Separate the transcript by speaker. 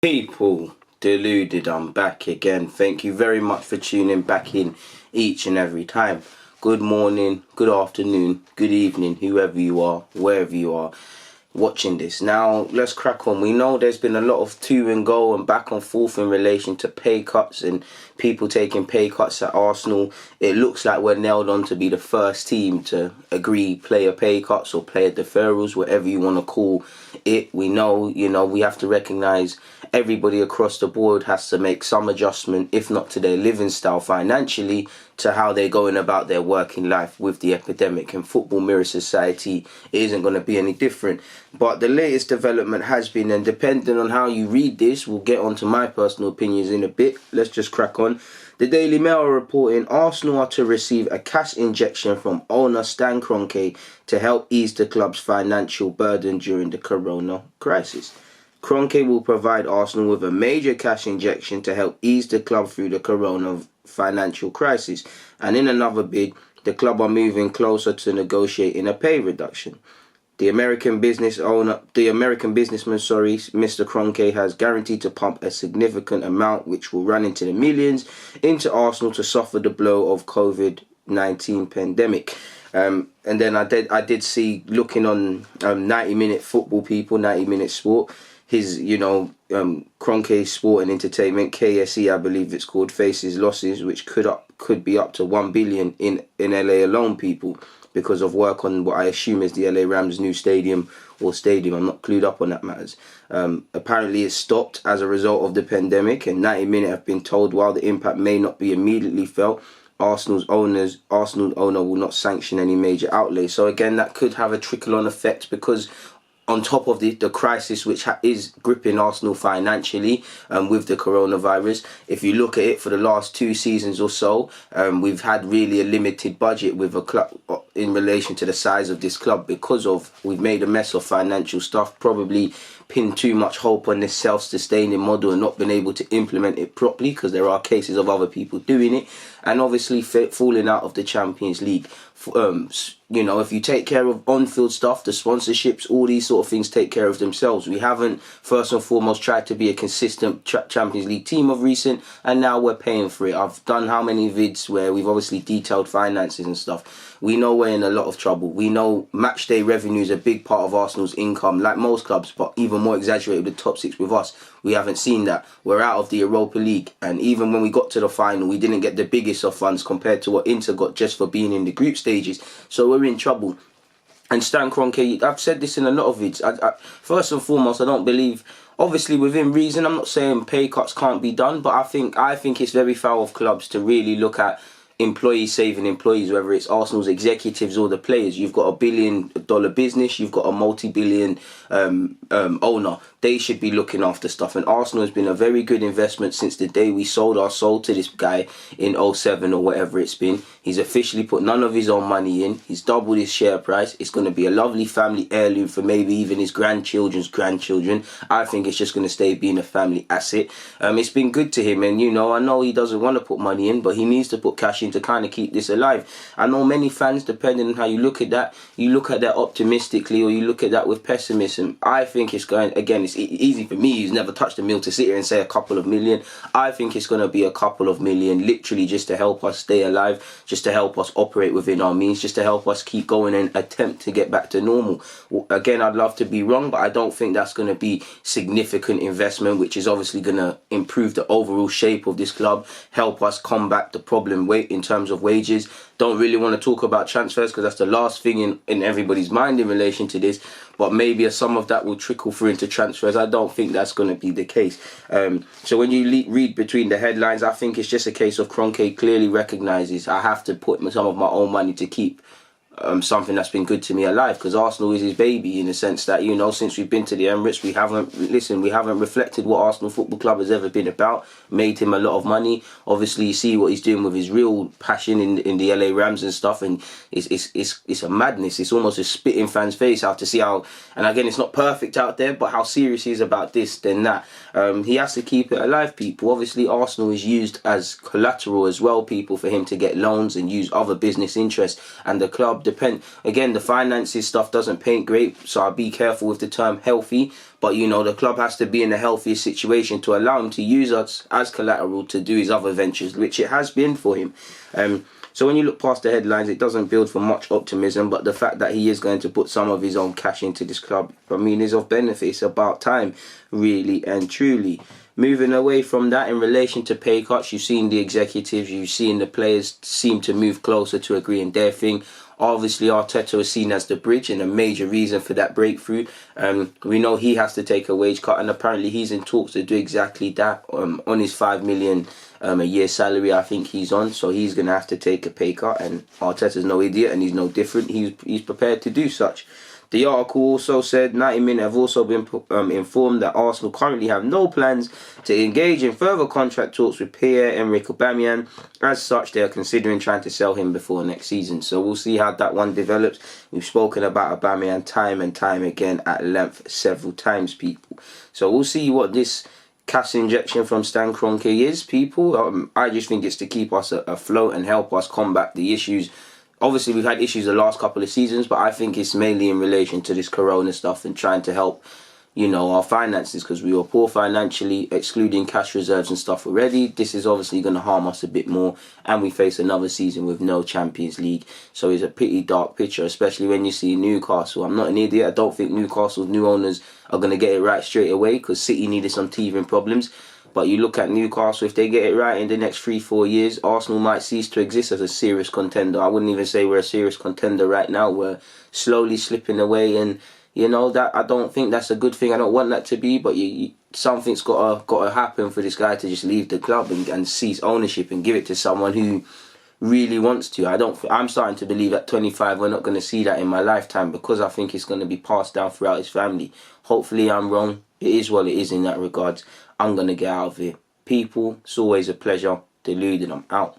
Speaker 1: People, Deluded, I'm back again. Thank you very much for tuning back in each and every time. Good morning, good afternoon, good evening, whoever you are, wherever you are watching this. Now, let's crack on. We know there's been a lot of to and go and back and forth in relation to pay cuts and people taking pay cuts at Arsenal. It looks like we're nailed on to be the first team to agree player pay cuts or player deferrals, whatever you want to call it. We know, we have to recognise everybody across the board has to make some adjustment, if not to their living style financially, to how they're going about their working life with the epidemic. And Football Mirror Society isn't going to be any different. But the latest development has been, and depending on how you read this, we'll get on to my personal opinions in a bit. Let's just crack on. The Daily Mail are reporting Arsenal are to receive a cash injection from owner Stan Kroenke to help ease the club's financial burden during the corona crisis. Kroenke will provide Arsenal with a major cash injection to help ease the club through the corona financial crisis. And in another bid, the club are moving closer to negotiating a pay reduction. The American businessman, Mr. Kroenke, has guaranteed to pump a significant amount, which will run into the millions, into Arsenal to suffer the blow of COVID-19 pandemic. And then I did see, looking on 90-minute football people, 90-minute sport, his, Kroenke Sport and Entertainment, KSE, I believe it's called, faces losses which could be up to 1 billion in LA alone, people, because of work on what I assume is the LA Rams' new stadium. I'm not clued up on that matters. Apparently it's stopped as a result of the pandemic, and 90-minute have been told while the impact may not be immediately felt, Arsenal owner will not sanction any major outlay. So again, that could have a trickle-on effect, because on top of the crisis which is gripping Arsenal financially with the coronavirus, if you look at it for the last 2 seasons or so, we've had really a limited budget with a club in relation to the size of this club, because we've made a mess of financial stuff, probably pinned too much hope on this self-sustaining model and not been able to implement it properly, because there are cases of other people doing it, and obviously falling out of the Champions League. If you take care of on-field stuff, the sponsorships, all these sort of things take care of themselves. We haven't, first and foremost, tried to be a consistent Champions League team of recent, and now we're paying for it. I've done how many vids where we've obviously detailed finances and stuff. We know we're in a lot of trouble. We know match day revenue is a big part of Arsenal's income, like most clubs, but even more exaggerated with the top 6 with us. We haven't seen that. We're out of the Europa League, and even when we got to the final, we didn't get the biggest of funds compared to what Inter got just for being in the group stages. So we're in trouble. And Stan Kroenke, I've said this in a lot of vids. First and foremost, I don't believe, obviously within reason, I'm not saying pay cuts can't be done, but I think it's very foul of clubs to really look at employees saving employees, whether it's Arsenal's executives or the players. You've got a $1 billion business, you've got a multi-billion owner. They should be looking after stuff, and Arsenal has been a very good investment since the day we sold our soul to this guy in 07 or whatever it's been. He's officially put none of his own money in. He's doubled his share price. It's going to be a lovely family heirloom for maybe even his grandchildren's grandchildren. I think it's just going to stay being a family asset. It's been good to him, and I know he doesn't want to put money in, but he needs to put cash in to kind of keep this alive. I know many fans, depending on how you look at that optimistically or you look at that with pessimism. I think it's going, again, it's easy for me who's never touched a mill to sit here and say a couple of million. I think it's going to be a couple of million, literally just to help us stay alive, just to help us operate within our means, just to help us keep going and attempt to get back to normal. Again, I'd love to be wrong, but I don't think that's going to be significant investment, which is obviously going to improve the overall shape of this club, help us combat the problem in terms of wages. Don't really want to talk about transfers because that's the last thing in everybody's mind in relation to this, but maybe some of that will trickle through into transfers. I don't think that's going to be the case. So when you read between the headlines, I think it's just a case of Kroenke clearly recognises I have to put some of my own money to keep something that's been good to me alive, because Arsenal is his baby, in the sense that, since we've been to the Emirates, we haven't reflected what Arsenal Football Club has ever been about, made him a lot of money. Obviously, you see what he's doing with his real passion in the LA Rams and stuff, and it's a madness. It's almost a spit in fans' face how to see how, and again, it's not perfect out there, but how serious he is about this, then that. He has to keep it alive, people. Obviously, Arsenal is used as collateral as well, people, for him to get loans and use other business interests, and the club depend. Again, the finances stuff doesn't paint great, so I'll be careful with the term healthy. But you know, the club has to be in a healthiest situation to allow him to use us as collateral to do his other ventures, which it has been for him. So when you look past the headlines, it doesn't build for much optimism. But the fact that he is going to put some of his own cash into this club, I mean, is of benefit. It's about time, really and truly. Moving away from that, in relation to pay cuts, you've seen the executives, you've seen the players seem to move closer to agreeing their thing. Obviously, Arteta was seen as the bridge and a major reason for that breakthrough. We know he has to take a wage cut, and apparently he's in talks to do exactly that on his $5 million a year salary. I think he's on, so he's going to have to take a pay cut. And Arteta's no idiot, and he's no different. He's prepared to do such. The article also said 90 Min have also been informed that Arsenal currently have no plans to engage in further contract talks with Pierre-Emerick Aubameyang. As such, they are considering trying to sell him before next season. So we'll see how that one develops. We've spoken about Aubameyang time and time again at length several times, people. So we'll see what this cash injection from Stan Kroenke is, people. I just think it's to keep us afloat and help us combat the issues. Obviously, we've had issues the last couple of seasons, but I think it's mainly in relation to this corona stuff and trying to help, you know, our finances, because we were poor financially, excluding cash reserves and stuff already. This is obviously going to harm us a bit more, and we face another season with no Champions League. So it's a pretty dark picture, especially when you see Newcastle. I'm not an idiot. I don't think Newcastle's new owners are going to get it right straight away, because City needed some teething problems. But you look at Newcastle, if they get it right in the next 3-4 years, Arsenal might cease to exist as a serious contender. I wouldn't even say we're a serious contender right now. We're slowly slipping away, and you know that I don't think that's a good thing. I don't want that to be, but something's got to happen for this guy to just leave the club and cease ownership and give it to someone who really wants to. I'm starting to believe at 25 we're not going to see that in my lifetime, because I think it's going to be passed down throughout his family. Hopefully I'm wrong. It is what it is in that regards. I'm going to get out of here. People, it's always a pleasure. Deluded, I'm out.